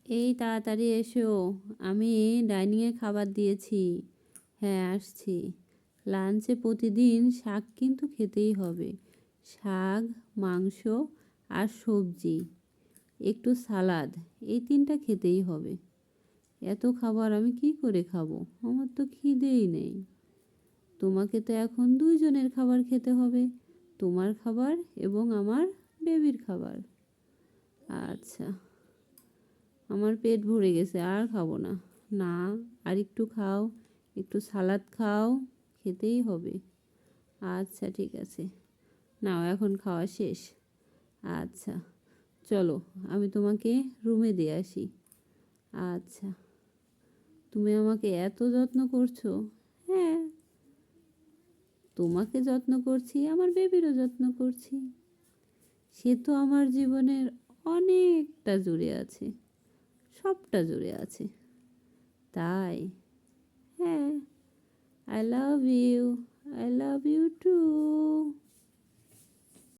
এই তাড়াতাড়ি এসো, আমি ডাইনিংয়ে খাবার দিয়েছি। হ্যাঁ, আসছি। লাঞ্চে প্রতিদিন শাক কিন্তু খেতেই হবে। শাক, মাংস আর সবজি, একটু সালাদ, এই ৩টা খেতেই হবে। এত খাবার আমি কি করে খাবো? আমার তো খিদেই নেই। তোমাকে তো এখন ২ জনের খাবার খেতে হবে, তোমার খাবার এবং আমার বেবির খাবার। আচ্ছা, আমার পেট ভরে গেছে, আর খাবো না। না, আর একটু খাও, একটু সালাদ খাও, খেতেই হবে। আচ্ছা ঠিক আছে, নাও এখন খাওয়া শেষ। আচ্ছা, চলো আমি তোমাকে রুমে দিয়ে আসি। আচ্ছা, তুমি আমাকে এত যত্ন করছো। হ্যাঁ, তোমাকে যত্ন করছি, আমার বেবিরও যত্ন করছি। সে তো আমার জীবনের অনেকটা জুড়ে আছে, সবটা জুড়ে আছে। তাই, হ্যাঁ, I love you. I love you too.